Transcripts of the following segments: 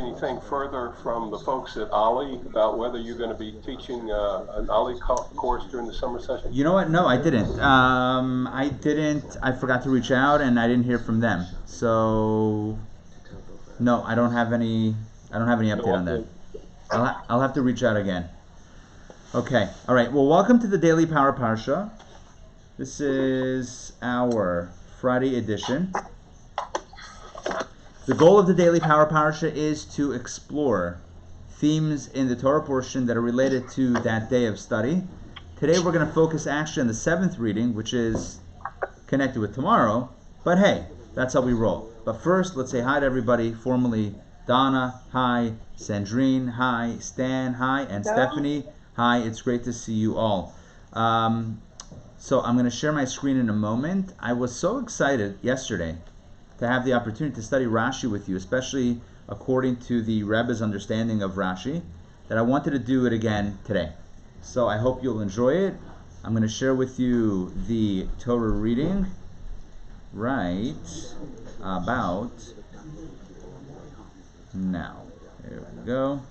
anything further from the folks at Ali about whether you're going to be teaching an Ali course during the summer session? You know what? No, I didn't. I forgot to reach out, and I didn't hear from them. So, no, I don't have any. I don't have any update on that. I'll have to reach out again. Okay. All right. Well, welcome to the Daily Power Parsha. This is our Friday edition. The goal of the Daily Power Parsha is to explore themes in the Torah portion that are related to that day of study. Today we're going to focus actually on the 7th reading, which is connected with tomorrow. But hey, that's how we roll. But first, let's say hi to everybody formally. Donna, hi. Sandrine, hi. Stan, hi. And Stephanie, hi. It's great to see you all. So I'm going to share my screen in a moment. I was so excited yesterday to have the opportunity to study Rashi with you, especially according to the Rebbe's understanding of Rashi, that I wanted to do it again today. So I hope you'll enjoy it. I'm going to share with you the Torah reading right about now. There we go.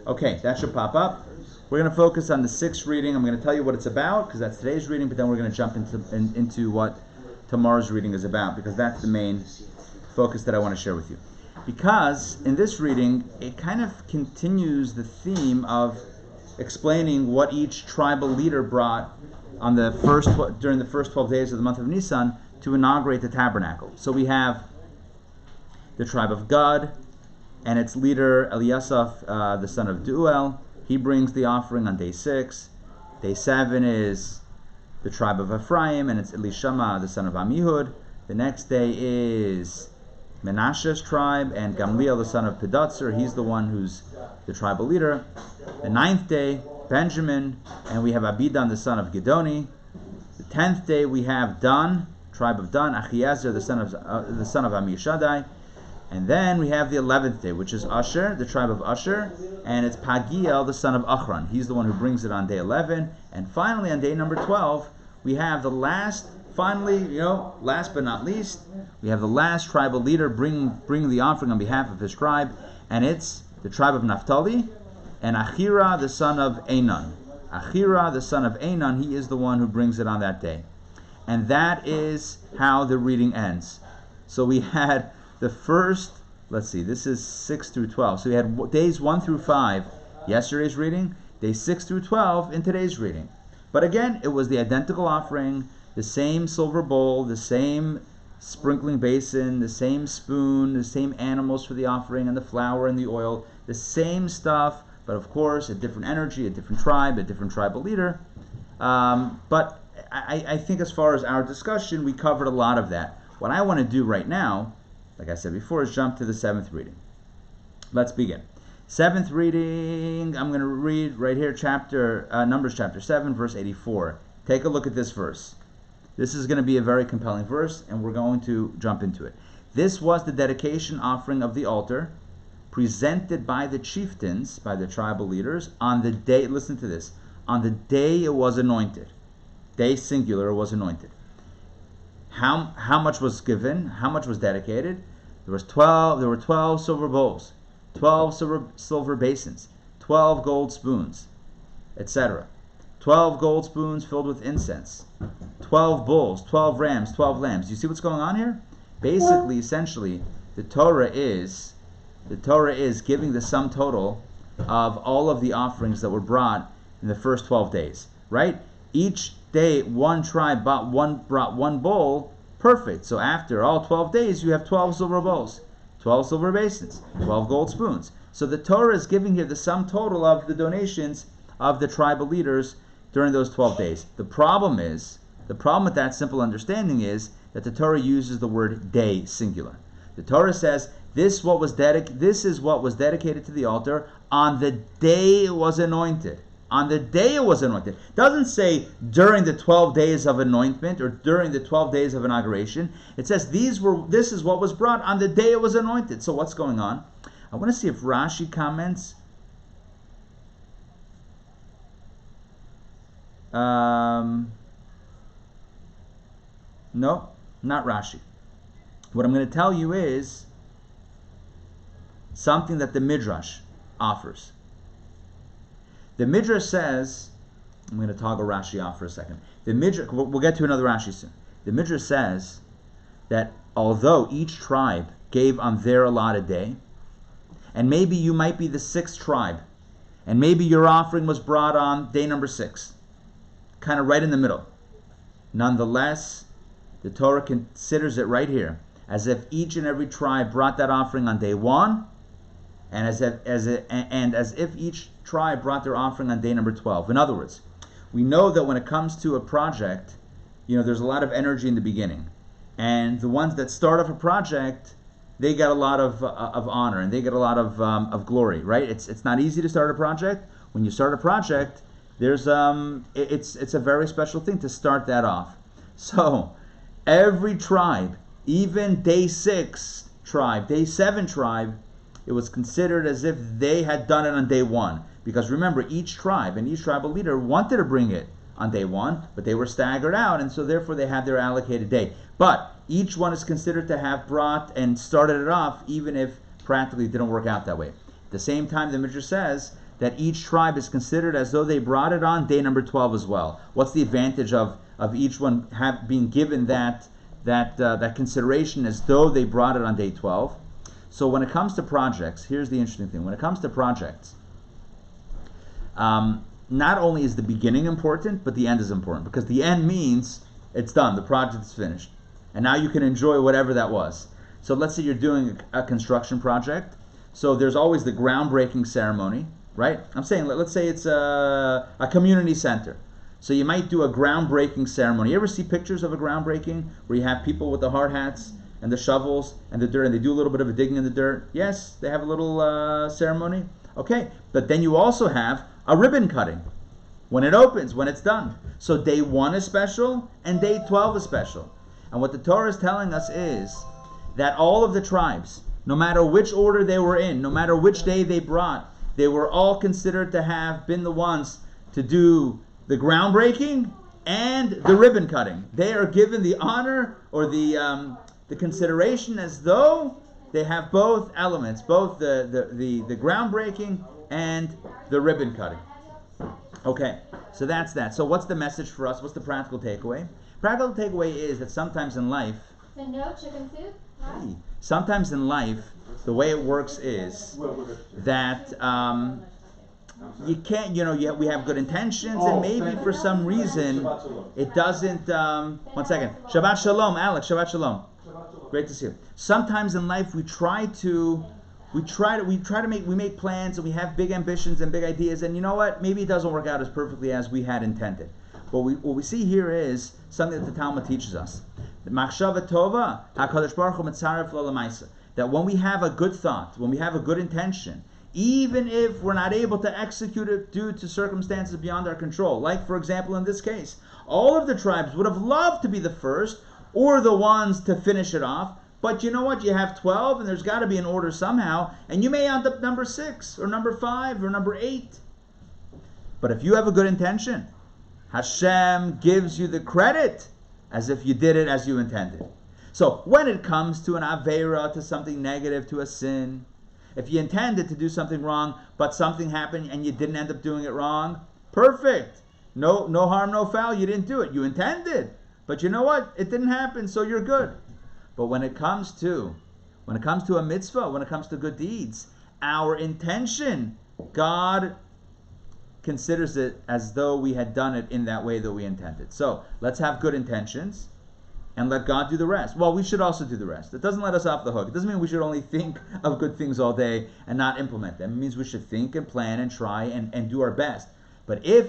Okay, that should pop up. We're going to focus on the 6th reading. I'm going to tell you what it's about because that's today's reading, but then we're going to jump into what tomorrow's reading is about, because that's the main focus that I want to share with you. Because in this reading, it kind of continues the theme of explaining what each tribal leader brought on during the first 12 days of the month of Nisan to inaugurate the tabernacle. So we have the tribe of Gad and its leader Eliasaph, the son of Deuel. He brings the offering on day 6. Day 7 is the tribe of Ephraim, and it's Elishama, the son of Amihud. The next day is Menashe's tribe, and Gamliel, the son of Pedotzer. He's the one who's the tribal leader. The 9th day, Benjamin, and we have Abidan, the son of Gidoni. The 10th day, we have Dan, tribe of Dan, Achiezer, the son of Amishadai. And then we have the 11th day, which is Asher, the tribe of Asher, and it's Pagiel, the son of Achran. He's the one who brings it on day 11. And finally, on day number 12, we have the last but not least, we have the last tribal leader bring the offering on behalf of his tribe, and it's the tribe of Naphtali, and Achira, the son of Einan. Achira, the son of Einan, he is the one who brings it on that day. And that is how the reading ends. So we had the first, let's see, this is 6 through 12. So we had days 1 through 5, yesterday's reading, days 6 through 12 in today's reading. But again, it was the identical offering, the same silver bowl, the same sprinkling basin, the same spoon, the same animals for the offering, and the flour and the oil, the same stuff, but of course, a different energy, a different tribe, a different tribal leader. But I think as far as our discussion, we covered a lot of that. What I want to do right now, like I said before, is jump to the 7th reading. Let's begin. 7th reading, I'm going to read right here, Numbers chapter 7, verse 84. Take a look at this verse. This is going to be a very compelling verse, and we're going to jump into it. This was the dedication offering of the altar, presented by the chieftains, by the tribal leaders, on the day, listen to this, on the day it was anointed. Day singular, it was anointed. How much was given? How much was dedicated? There were 12 silver bowls, 12 silver basins, 12 gold spoons, etc. 12 gold spoons filled with incense, 12 bulls, 12 rams, 12 lambs. You see what's going on here? Basically, essentially, the Torah is giving the sum total of all of the offerings that were brought in the first 12 days, right? Each day, one tribe brought one bowl. Perfect. So after all 12 days, you have 12 silver bowls, 12 silver basins, 12 gold spoons. So the Torah is giving here the sum total of the donations of the tribal leaders during those 12 days. The problem with that simple understanding is that the Torah uses the word day singular. The Torah says this is what was dedicated to the altar on the day it was anointed. On the day it was anointed. It doesn't say during the 12 days of anointment or during the 12 days of inauguration. It says this is what was brought on the day it was anointed. So what's going on? I want to see if Rashi comments. No, not Rashi. What I'm going to tell you is, something that the Midrash offers. The Midrash says, I'm going to toggle Rashi off for a second. The Midrash, we'll get to another Rashi soon. The Midrash says that although each tribe gave on their allotted day, and maybe you might be the sixth tribe, and maybe your offering was brought on day number 6, kind of right in the middle. Nonetheless, the Torah considers it right here as if each and every tribe brought that offering on day 1, and as if each tribe brought their offering on day number 12. In other words, we know that when it comes to a project, there's a lot of energy in the beginning, and the ones that start off a project, they get a lot of honor, and they get a lot of glory, right? It's not easy to start a project. When you start a project, there's it's a very special thing to start that off. So every tribe, even day 6 tribe, day 7 tribe, it was considered as if they had done it on day 1. Because remember, each tribe and each tribal leader wanted to bring it on day 1, but they were staggered out, and so therefore they had their allocated day. But each one is considered to have brought and started it off, even if practically it didn't work out that way. At the same time, the Midrash says that each tribe is considered as though they brought it on day number 12 as well. What's the advantage of each one being given that consideration as though they brought it on day 12? So when it comes to projects, here's the interesting thing. When it comes to projects, not only is the beginning important, but the end is important, because the end means it's done, the project is finished, and now you can enjoy whatever that was. So let's say you're doing a construction project, so there's always the groundbreaking ceremony, right? I'm saying, let's say it's a community center, so you might do a groundbreaking ceremony. You ever see pictures of a groundbreaking where you have people with the hard hats and the shovels and the dirt, and they do a little bit of a digging in the dirt? Yes, they have a little ceremony. Okay, but then you also have a ribbon cutting when it opens, when it's done. So day 1 is special and day 12 is special. And what the Torah is telling us is that all of the tribes, no matter which order they were in, no matter which day they brought, they were all considered to have been the ones to do the groundbreaking and the ribbon cutting. They are given the honor or the consideration as though they have both elements, both the groundbreaking and the ribbon cutting. Okay, so that's that. So what's the message for us? What's the practical takeaway? Practical takeaway is that sometimes in life, So no chicken soup? Huh? sometimes in life, the way it works is that you can't, we have good intentions, and maybe for some reason it doesn't. One second. Shabbat Shalom, Alex. Shabbat Shalom. Great to see you. Sometimes in life we make plans, and we have big ambitions and big ideas, and you know what? Maybe it doesn't work out as perfectly as we had intended. But what we see here is something that the Talmud teaches us. Machshava tova, HaKadosh Baruch Hu mitzaref lo l'maisa. That when we have a good thought, when we have a good intention, even if we're not able to execute it due to circumstances beyond our control, like for example in this case, all of the tribes would have loved to be the first or the ones to finish it off, but you know what? You have 12, and there's got to be an order somehow, and you may end up number 6 or number 5 or number 8. But if you have a good intention, Hashem gives you the credit as if you did it as you intended. So when it comes to an Aveira, to something negative, to a sin, if you intended to do something wrong, but something happened and you didn't end up doing it wrong, perfect. No harm, no foul. You didn't do it. You intended. But you know what? It didn't happen, so you're good. But when it comes to a mitzvah, when it comes to good deeds, our intention, God considers it as though we had done it in that way that we intended. So let's have good intentions and let God do the rest. Well, we should also do the rest. It doesn't let us off the hook. It doesn't mean we should only think of good things all day and not implement them. It means we should think and plan and try and do our best. But if,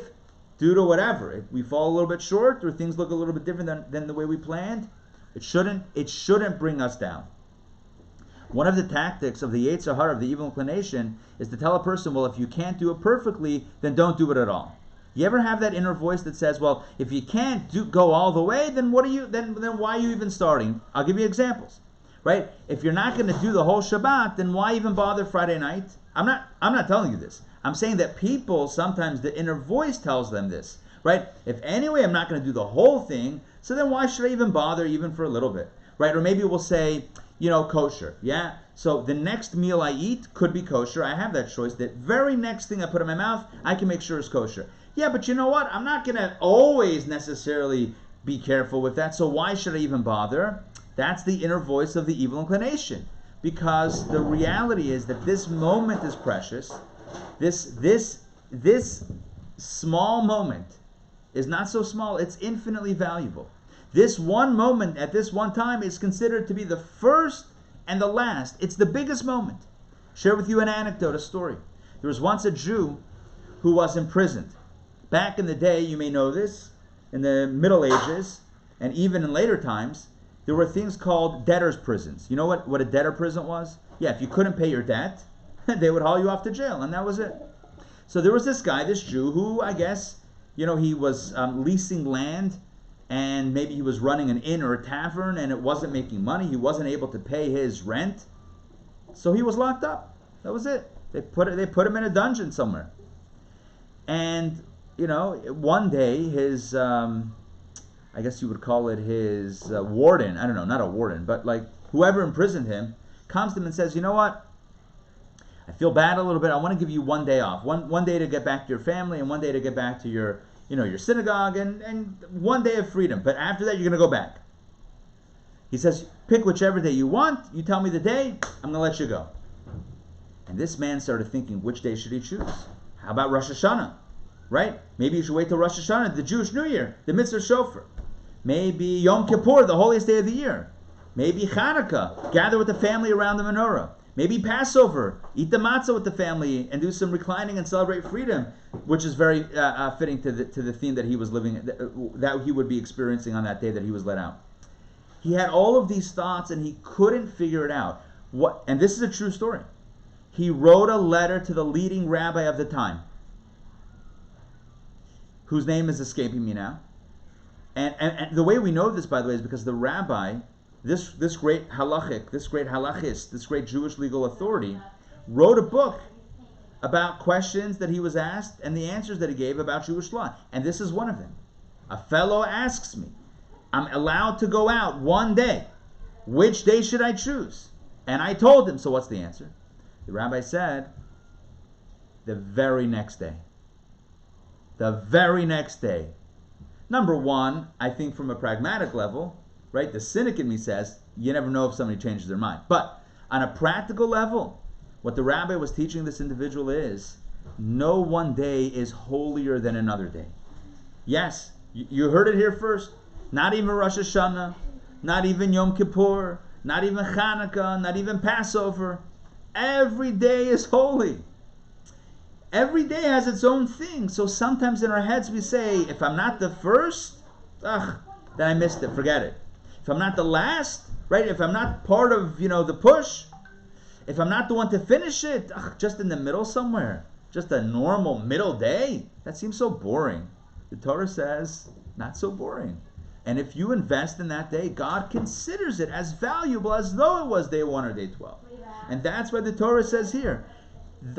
due to whatever, if we fall a little bit short or things look a little bit different than the way we planned, it shouldn't bring us down. One of the tactics of the Yetzer Hara, of the evil inclination, is to tell a person, well, if you can't do it perfectly, then don't do it at all. You ever have that inner voice that says, well, if you can't go all the way, then then why are you even starting? I'll give you examples. Right? If you're not going to do the whole Shabbat, then why even bother Friday night? I'm not telling you this. I'm saying that people, sometimes the inner voice tells them this. Right? If anyway I'm not going to do the whole thing, so then why should I even bother even for a little bit? Right? Or maybe we'll say, kosher. Yeah? So the next meal I eat could be kosher. I have that choice. The very next thing I put in my mouth, I can make sure is kosher. Yeah, but you know what? I'm not going to always necessarily be careful with that, so why should I even bother? That's the inner voice of the evil inclination. Because the reality is that this moment is precious. This small moment is not so small, it's infinitely valuable. This one moment at this one time is considered to be the first and the last. It's the biggest moment. Share with you an anecdote, a story. There was once a Jew who was imprisoned. Back in the day, you may know this, in the Middle Ages, and even in later times, there were things called debtor's prisons. You know what a debtor prison was? Yeah, if you couldn't pay your debt, they would haul you off to jail, and that was it. So there was this guy, this Jew, who I guess, he was leasing land, and maybe he was running an inn or a tavern, and it wasn't making money. He wasn't able to pay his rent, so he was locked up. That was it. They put him in a dungeon somewhere. And one day his, I guess you would call it his warden. I don't know, not a warden, but like whoever imprisoned him comes to him and says, "You know what? I feel bad a little bit. I want to give you one day off, one day to get back to your family, and one day to get back to your synagogue, and one day of freedom. But after that, you're going to go back." He says, "Pick whichever day you want. You tell me the day. I'm going to let you go." And this man started thinking, which day should he choose? How about Rosh Hashanah? Right? Maybe you should wait till Rosh Hashanah, the Jewish New Year, the Mitzvah Shofar. Maybe Yom Kippur, the holiest day of the year. Maybe Hanukkah, gather with the family around the menorah. Maybe Passover, eat the matzah with the family and do some reclining and celebrate freedom, which is very fitting to the theme that he was living, that he would be experiencing on that day that he was let out. He had all of these thoughts and he couldn't figure it out. And this is a true story. He wrote a letter to the leading rabbi of the time, whose name is escaping me now. And the way we know this, by the way, is because the rabbi, this great halachist, this great Jewish legal authority, wrote a book about questions that he was asked and the answers that he gave about Jewish law. And this is one of them. A fellow asks me, I'm allowed to go out one day. Which day should I choose? And I told him, so what's the answer? The rabbi said, the very next day. The very next day. Number one, I think from a pragmatic level, right, the cynic in me says, you never know if somebody changes their mind. But on a practical level, what the rabbi was teaching this individual is, no one day is holier than another day. Yes, you heard it here first. Not even Rosh Hashanah, not even Yom Kippur, not even Hanukkah, not even Passover. Every day is holy. Every day has its own thing. So sometimes in our heads we say, if I'm not the first, then I missed it, forget it. If I'm not the last, right? If I'm not part of, the push, if I'm not the one to finish it, just in the middle somewhere, just a normal middle day, that seems so boring. The Torah says, not so boring. And if you invest in that day, God considers it as valuable as though it was day 1 or day 12. And that's why the Torah says here,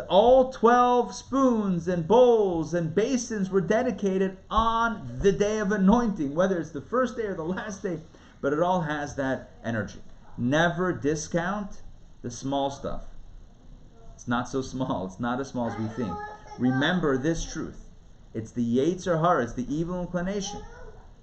all 12 spoons and bowls and basins were dedicated on the day of anointing, whether it's the first day or the last day, but it all has that energy. Never discount the small stuff. It's not so small. It's not as small as we think. Remember this truth. It's the Yetzer Hara, it's the evil inclination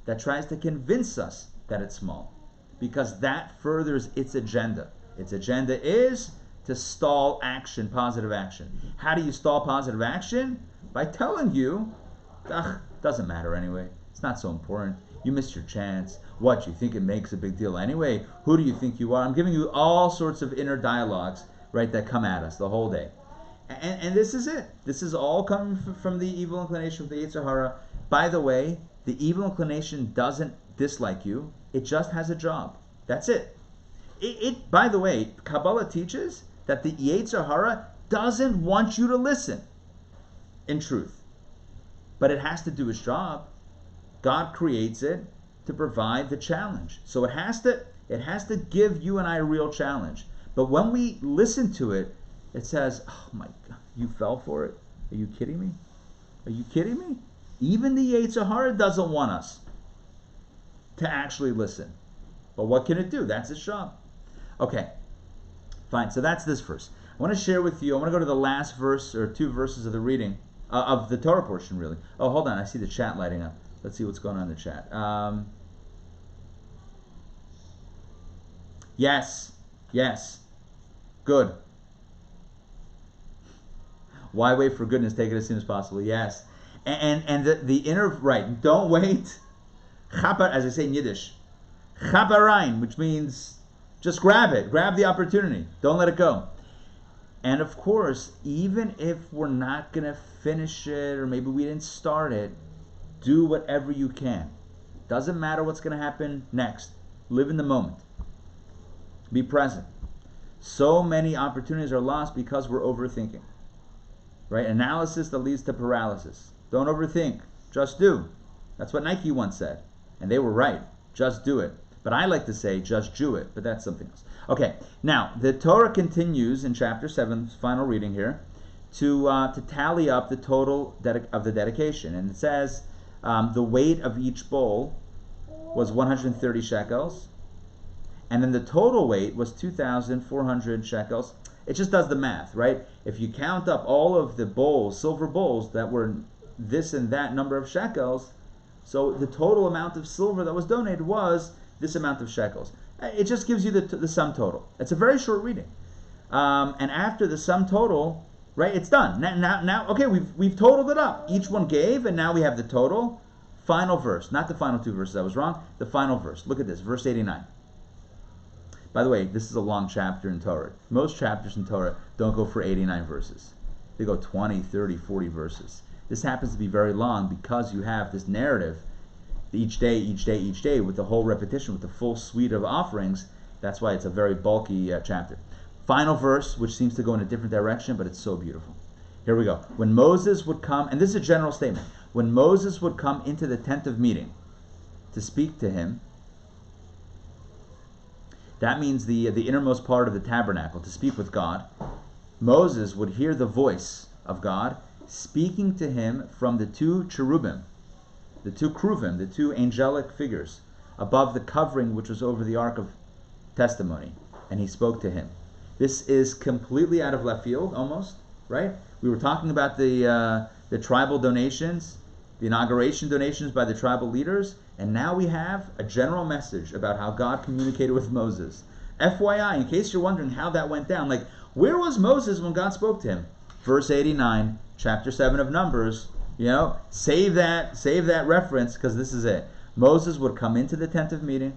that tries to convince us that it's small, because that furthers its agenda. Its agenda is to stall action, positive action. How do you stall positive action? By telling you, doesn't matter anyway. It's not so important. You missed your chance. What, you think it makes a big deal anyway? Who do you think you are? I'm giving you all sorts of inner dialogues, right, that come at us the whole day. And this is it. This is all coming from the evil inclination of the Yetzer Hara. By the way, the evil inclination doesn't dislike you. It just has a job. That's it. By the way, Kabbalah teaches that the Yetzer Hara doesn't want you to listen, in truth. But it has to do its job. God creates it to provide the challenge. So it has to give you and I a real challenge. But when we listen to it, it says, oh my God, you fell for it? Are you kidding me? Are you kidding me? Even the Yetzer Hara doesn't want us to actually listen. But what can it do? That's its job. Okay. Fine, so that's this verse. I want to share with you, I want to go to the last verse, or 2 verses of the reading, of the Torah portion, really. Oh, hold on, I see the chat lighting up. Let's see what's going on in the chat. Yes. Good. Why wait for goodness? Take it as soon as possible. Yes. And the inner, right, don't wait. Chapar, as I say in Yiddish. Chaparain, which means just grab it. Grab the opportunity. Don't let it go. And of course, even if we're not going to finish it, or maybe we didn't start it, do whatever you can. Doesn't matter what's going to happen next. Live in the moment. Be present. So many opportunities are lost because we're overthinking. Right? Analysis that leads to paralysis. Don't overthink. Just do. That's what Nike once said. And they were right. Just do it. But I like to say, just Jew it. But that's something else. Okay. Now, the Torah continues in chapter 7, final reading here, to tally up the total of the dedication. And it says the weight of each bowl was 130 shekels. And then the total weight was 2,400 shekels. It just does the math, right? If you count up all of the bowls, silver bowls, that were this and that number of shekels, so the total amount of silver that was donated was this amount of shekels. It just gives you the sum total. It's a very short reading. And after the sum total, right, it's done. Now, okay, we've totaled it up. Each one gave, and now we have the total. Final verse. Not the final 2 verses, I was wrong. The final verse. Look at this, verse 89. By the way, this is a long chapter in Torah. Most chapters in Torah don't go for 89 verses. They go 20, 30, 40 verses. This happens to be very long because you have this narrative, each day, with the whole repetition, with the full suite of offerings. That's why it's a very bulky chapter. Final verse, which seems to go in a different direction, but it's so beautiful. Here we go. When Moses would come, and this is a general statement, when Moses would come into the tent of meeting to speak to him, that means the innermost part of the tabernacle, to speak with God, Moses would hear the voice of God speaking to him from the 2 cherubim, the 2 kruvim, the 2 angelic figures, above the covering which was over the Ark of Testimony. And he spoke to him. This is completely out of left field, almost, right? We were talking about the tribal donations, the inauguration donations by the tribal leaders, and now we have a general message about how God communicated with Moses. FYI, in case you're wondering how that went down, like, where was Moses when God spoke to him? Verse 89, chapter 7 of Numbers, save that reference, because this is it. Moses would come into the tent of meeting.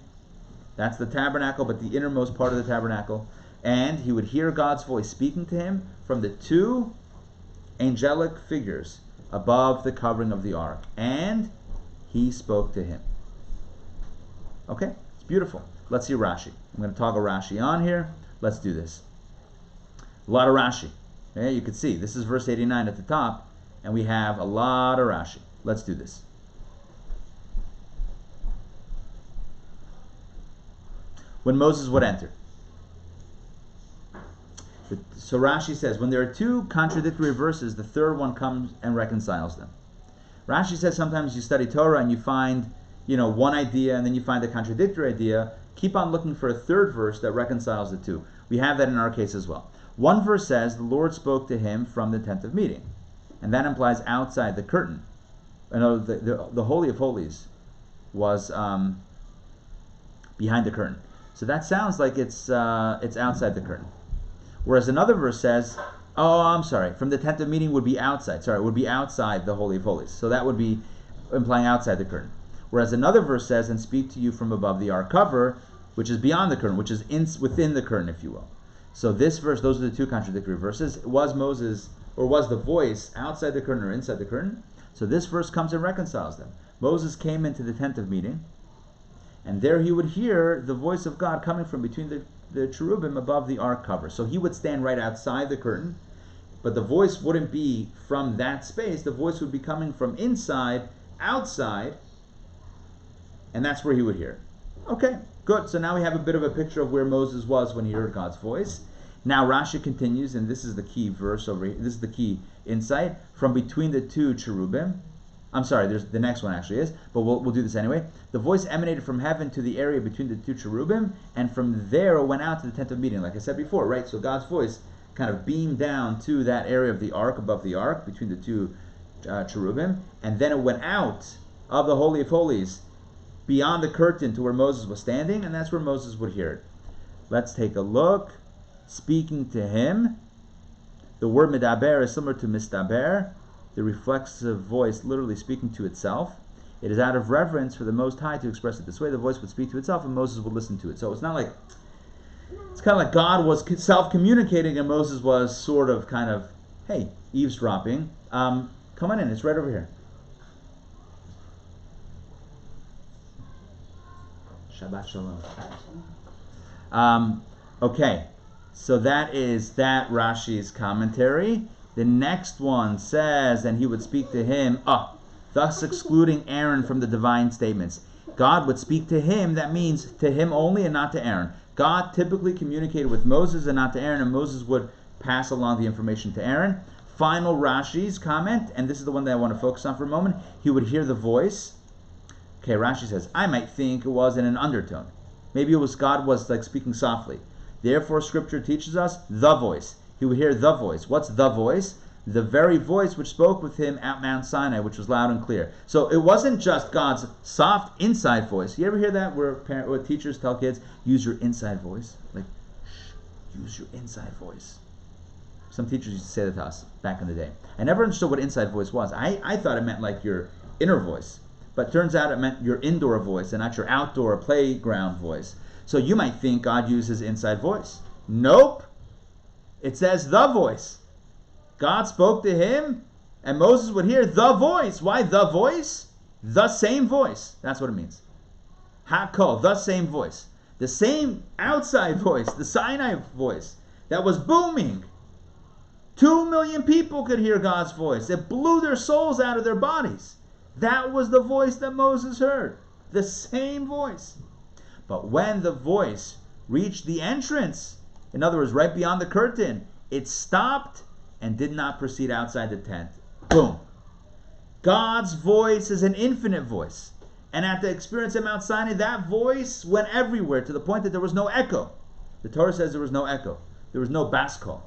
That's the tabernacle, but the innermost part of the tabernacle. And he would hear God's voice speaking to him from the 2 angelic figures above the covering of the ark. And he spoke to him. Okay, it's beautiful. Let's see Rashi. I'm going to toggle Rashi on here. Let's do this. A lot of Rashi. Okay, you can see this is verse 89 at the top, and we have a lot of Rashi. Let's do this. When Moses would enter. So Rashi says, when there are 2 contradictory verses, the third one comes and reconciles them. Rashi says sometimes you study Torah and you find, one idea and then you find a contradictory idea. Keep on looking for a third verse that reconciles the 2. We have that in our case as well. One verse says, the Lord spoke to him from the tent of meeting. And that implies outside the curtain. The Holy of Holies was behind the curtain. So that sounds like it's outside the curtain. Whereas another verse says, from the tent of meeting would be outside. It would be outside the Holy of Holies. So that would be implying outside the curtain. Whereas another verse says, and speak to you from above the ark cover, which is beyond the curtain, which is within the curtain, if you will. So this verse, those are the 2 contradictory verses. Was Moses, or was the voice outside the curtain or inside the curtain? So this verse comes and reconciles them. Moses came into the tent of meeting, and there he would hear the voice of God coming from between the cherubim above the ark cover. So he would stand right outside the curtain, but the voice wouldn't be from that space. The voice would be coming from inside, outside, and that's where he would hear. Okay, good. So now we have a bit of a picture of where Moses was when he heard God's voice. Now Rashi continues, and this is the key verse over here. This is the key insight. From between the 2 cherubim, I'm sorry, there's the next one actually is, but we'll do this anyway. The voice emanated from heaven to the area between the two cherubim, and from there it went out to the tent of meeting, like I said before, right? So God's voice kind of beamed down to that area of the ark, above the ark, between the two cherubim, and then it went out of the Holy of Holies, beyond the curtain to where Moses was standing, and that's where Moses would hear it. Let's take a look. Speaking to him. The word medaber is similar to mistaber, the reflexive voice literally speaking to itself. It is out of reverence for the Most High to express it this way. The voice would speak to itself and Moses would listen to it. So it's not like, it's kind of like God was self-communicating and Moses was sort of kind of, hey, eavesdropping. Come on in, it's right over here. Shabbat Shalom. Okay, so that is that Rashi's commentary. The next one says, and he would speak to him, thus excluding Aaron from the divine statements. God would speak to him, that means to him only and not to Aaron. God typically communicated with Moses and not to Aaron, and Moses would pass along the information to Aaron. Final Rashi's comment, and this is the one that I want to focus on for a moment. He would hear the voice. Okay, Rashi says, I might think it was in an undertone. Maybe it was God was like speaking softly. Therefore, Scripture teaches us the voice. He would hear the voice. What's the voice? The very voice which spoke with him at Mount Sinai, which was loud and clear. So it wasn't just God's soft inside voice. You ever hear that where teachers tell kids, use your inside voice? Like, use your inside voice. Some teachers used to say that to us back in the day. I never understood what inside voice was. I thought it meant like your inner voice. But it turns out it meant your indoor voice and not your outdoor playground voice. So you might think God uses inside voice. Nope. It says the voice. God spoke to him, and Moses would hear the voice. Why the voice? The same voice. That's what it means. Hakol, the same voice. The same outside voice, the Sinai voice that was booming. 2 million people could hear God's voice. It blew their souls out of their bodies. That was the voice that Moses heard. The same voice. But when the voice reached the entrance, in other words, right beyond the curtain, it stopped and did not proceed outside the tent. Boom. God's voice is an infinite voice. And at the experience at Mount Sinai, that voice went everywhere to the point that there was no echo. The Torah says there was no echo. There was no baskol,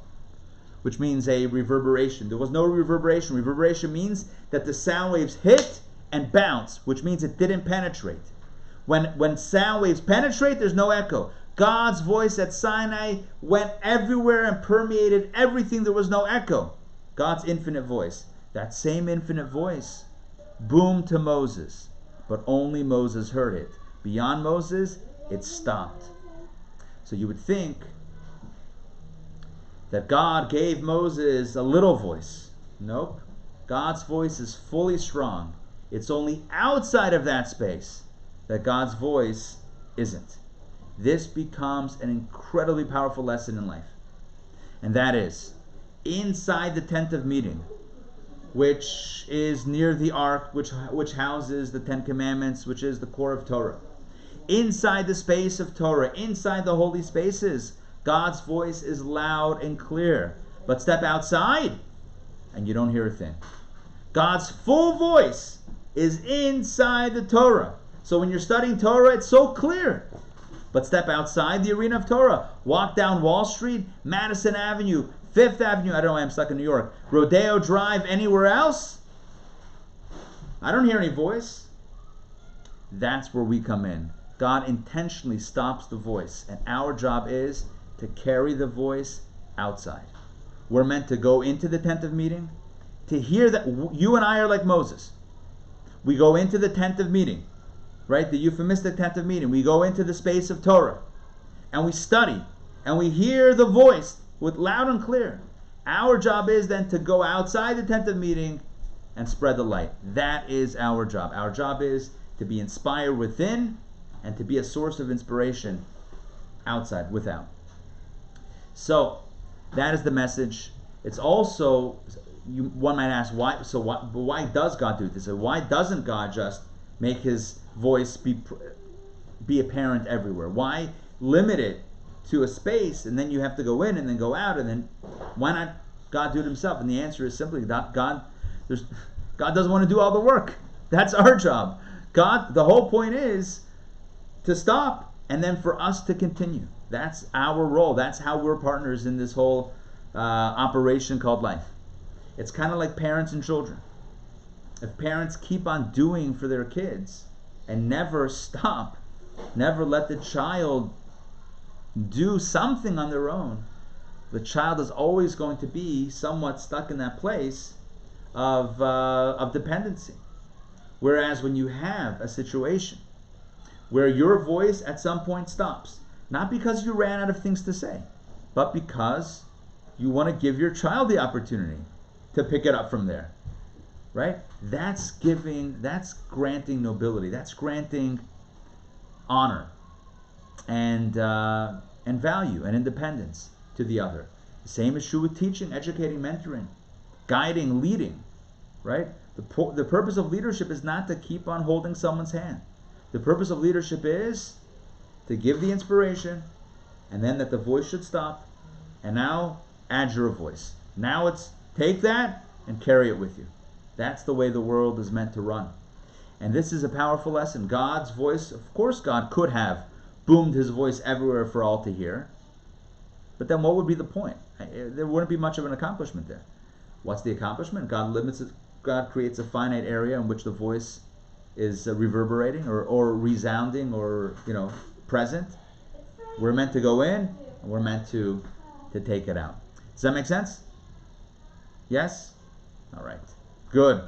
which means a reverberation. There was no reverberation. Reverberation means that the sound waves hit and bounce, which means it didn't penetrate. When sound waves penetrate, there's no echo. God's voice at Sinai went everywhere and permeated everything. There was no echo. God's infinite voice. That same infinite voice boomed to Moses, but only Moses heard it. Beyond Moses, it stopped. So you would think that God gave Moses a little voice. Nope. God's voice is fully strong. It's only outside of that space that God's voice isn't. This becomes an incredibly powerful lesson in life. And that is, inside the tent of meeting, which is near the ark, which houses the 10 Commandments, which is the core of Torah. Inside the space of Torah, inside the holy spaces, God's voice is loud and clear. But step outside, and you don't hear a thing. God's full voice is inside the Torah. So when you're studying Torah, it's so clear. But step outside the arena of Torah. Walk down Wall Street, Madison Avenue, Fifth Avenue. I don't know why I'm stuck in New York. Rodeo Drive, anywhere else. I don't hear any voice. That's where we come in. God intentionally stops the voice. And our job is to carry the voice outside. We're meant to go into the tent of meeting, to hear that. You and I are like Moses. We go into the tent of meeting, right? The euphemistic tent of meeting. We go into the space of Torah, and we study, and we hear the voice with loud and clear. Our job is then to go outside the tent of meeting and spread the light. That is our job. Our job is to be inspired within and to be a source of inspiration outside, without. So that is the message. It's also, one might ask, why? So why does God do this? So why doesn't God just make His voice be apparent everywhere? Why limit it to a space, and then you have to go in and then go out, and then why not God do it Himself? And the answer is simply that God. God doesn't want to do all the work. That's our job. God, the whole point is to stop and then for us to continue. That's our role. That's how we're partners in this whole operation called life. It's kind of like parents and children. If parents keep on doing for their kids and never stop, never let the child do something on their own, the child is always going to be somewhat stuck in that place of dependency. Whereas when you have a situation where your voice at some point stops, not because you ran out of things to say, but because you want to give your child the opportunity to pick it up from there, right? That's granting nobility, that's granting honor and value and independence to the other. The same is true with teaching, educating, mentoring, guiding, leading, right? The purpose of leadership is not to keep on holding someone's hand. The purpose of leadership is to give the inspiration, and then that the voice should stop, and now add your voice. Now it's take that and carry it with you. That's the way the world is meant to run. And this is a powerful lesson. God's voice, of course God could have boomed his voice everywhere for all to hear, but then what would be the point? There wouldn't be much of an accomplishment there. What's the accomplishment? God creates a finite area in which the voice is reverberating or resounding or present. We're meant to go in and we're meant to take it out. Does that make sense? Yes? All right. Good.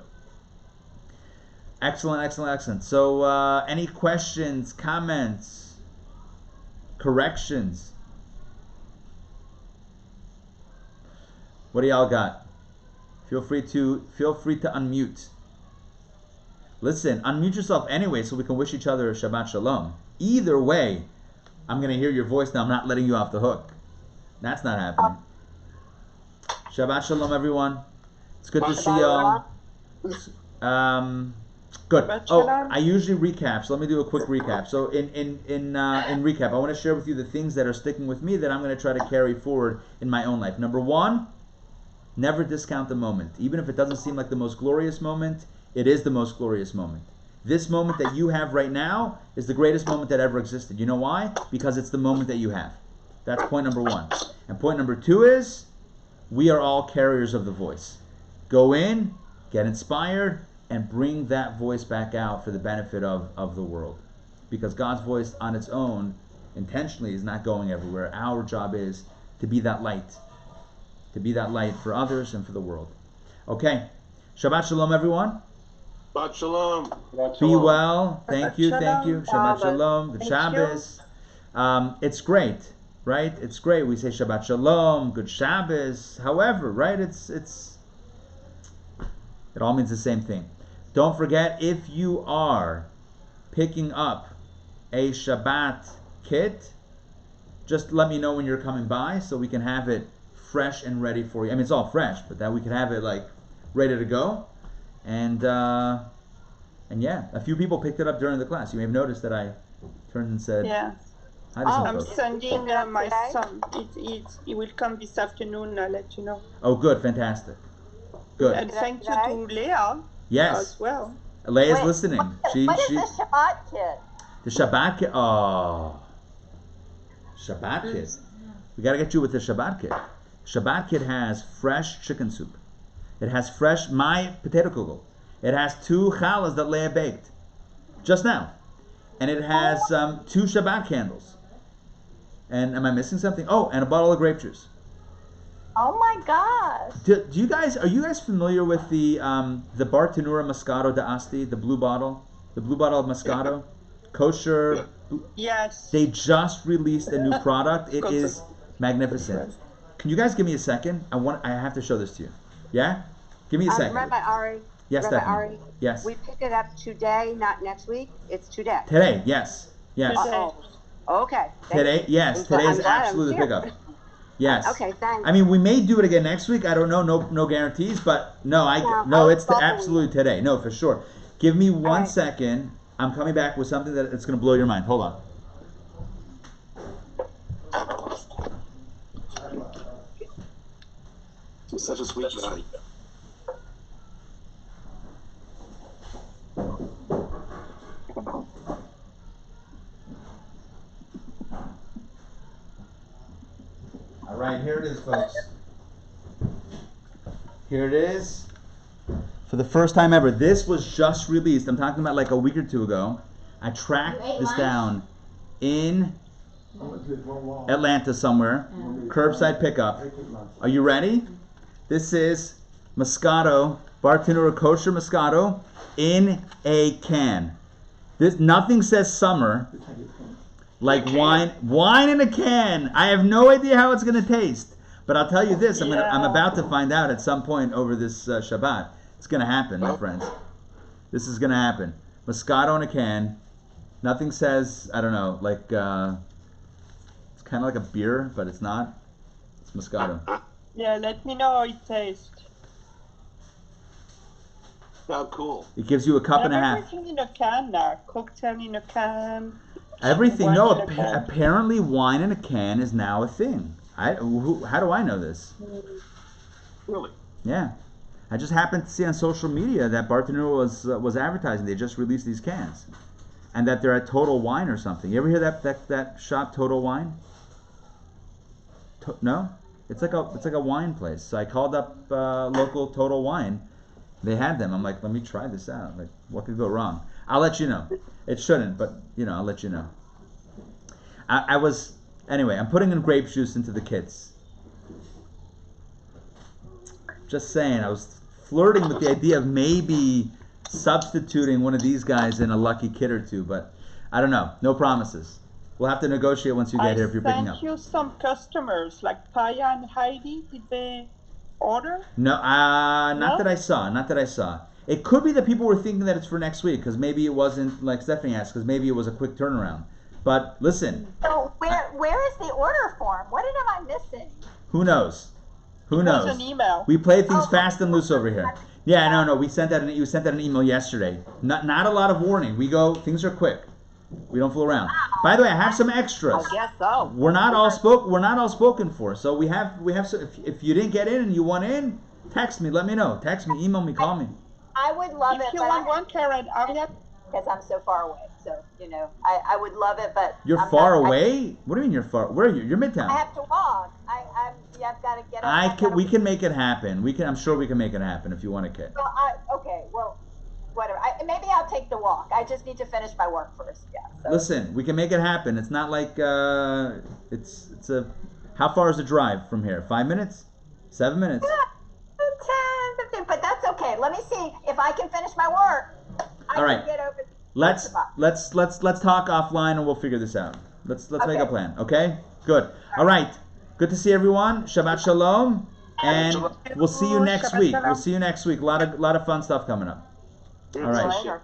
Excellent. So any questions, comments, corrections? What do y'all got? Feel free to unmute. Listen, unmute yourself anyway so we can wish each other Shabbat Shalom. Either way, I'm going to hear your voice now. I'm not letting you off the hook. That's not happening. Shabbat Shalom, everyone. It's good to see y'all. Good. Oh, I usually recap, so let me do a quick recap. So in recap, I want to share with you the things that are sticking with me that I'm going to try to carry forward in my own life. Number one, never discount the moment. Even if it doesn't seem like the most glorious moment, it is the most glorious moment. This moment that you have right now is the greatest moment that ever existed. You know why? Because it's the moment that you have. That's point number one. And point number two is, we are all carriers of the voice. Go in, get inspired, and bring that voice back out for the benefit of the world. Because God's voice on its own, intentionally, is not going everywhere. Our job is to be that light. To be that light for others and for the world. Okay. Shabbat Shalom, everyone. Shabbat Shalom. Be well. Thank you. Shabbat Shalom. Good Shabbos. It's great, right? It's great. We say Shabbat Shalom, Good Shabbos. However, right? It all means the same thing. Don't forget, if you are picking up a Shabbat kit, just let me know when you're coming by so we can have it fresh and ready for you. I mean, it's all fresh, but that we can have it like ready to go. And yeah, a few people picked it up during the class. You may have noticed that I turned and said, yeah. Hi to some I'm folks. sending my son. He will come this afternoon. I'll let you know. Oh, good, fantastic. Good. And thank you to Leah Yes. as well. Leia's listening. When is the Shabbat kit? The Shabbat kit. Oh, Shabbat kit. We got to get you with the Shabbat kit. Shabbat kit has fresh chicken soup. It has fresh my potato kugel. It has 2 challahs that Leah baked just now, and it has 2 Shabbat candles. And am I missing something? Oh, and a bottle of grape juice. Oh my gosh! Are you guys familiar with the Bartenura Moscato d'Asti, the blue bottle of Moscato, kosher? Yes. They just released a new product. It is magnificent. Can you guys give me a second? I have to show this to you. Yeah? Give me a second. Rabbi Ari. Yes, Rabbi Stephanie. Ari. Yes. We pick it up today, not next week. It's today. Today, yes. Yes. Today. Okay. Today, yes. Today is absolutely the pickup. Yes. Okay, thanks. I mean, we may do it again next week. I don't know. No guarantees. But no, it's absolutely today. No, for sure. Give me one second. I'm coming back with something that's going to blow your mind. Hold on. Such a sweet guy. Here it is. For the first time ever. This was just released. I'm talking about like a week or two ago. I tracked You ate this lunch? down in Atlanta somewhere. Curbside pickup. Are you ready? This is Moscato, Bartenura kosher Moscato in a can. This nothing says summer like wine in a can. I have no idea how it's going to taste, but I'll tell you this: I'm about to find out at some point over this Shabbat. It's going to happen, my friends. This is going to happen. Moscato in a can. Nothing says, I don't know, like it's kind of like a beer, but it's not. It's Moscato. Yeah, let me know how it tastes. Oh, cool. It gives you a cup and a half. Everything in a can now. Cocktail in a can. Everything. Wine No, in a can. apparently wine in a can is now a thing. How do I know this? Really? Yeah, I just happened to see on social media that Bartenura was advertising. They just released these cans, and that they're at Total Wine or something. You ever hear that shop, Total Wine? No, it's like a wine place. So I called up local Total Wine. They had them. I'm like, let me try this out. Like, what could go wrong? I'll let you know. It shouldn't, but I'll let you know. Anyway, I'm putting in grape juice into the kits. Just saying, I was flirting with the idea of maybe substituting one of these guys in a lucky kit or two, but I don't know. No promises. We'll have to negotiate once you get here if you're picking up. I sent you some customers, like Paya and Heidi. Did they order? No, not that I saw. It could be that people were thinking that it's for next week, because maybe it wasn't, like Stephanie asked, because maybe it was a quick turnaround. But listen. So where is the order form? What am I missing? Who knows? Who It knows? was an email. We play things fast and loose over here. Yeah, no. We sent out an email yesterday. Not a lot of warning. We go, things are quick. We don't fool around. By the way, I have some extras. I guess so. We're not all spoken for. So we have. So if you didn't get in and you want in, text me. Let me know. Text me, email me, call me. I would love it, If you but want one, Karen, because I'm so far away. So I would love it, but You're I'm far not- away. What do you mean you're far? Where are you? You're Midtown. I have to walk. I've got to get up. We can make it happen. I'm sure we can make it happen if you want a kid. Okay. Well, whatever. Maybe I'll take the walk. I just need to finish my work first. Yeah. So. Listen, we can make it happen. It's not like it's a. How far is the drive from here? 5 minutes? 7 minutes? 10, 15, but that's okay. Let me see if I can finish my work. All right. Can get over. Let's talk offline and we'll figure this out. Let's make a Okay. plan. Okay? Good. All right. Good to see everyone. Shabbat shalom, and we'll see you next Shabbat week. shalom. We'll see you next week. A lot of fun stuff coming up. All right. Later.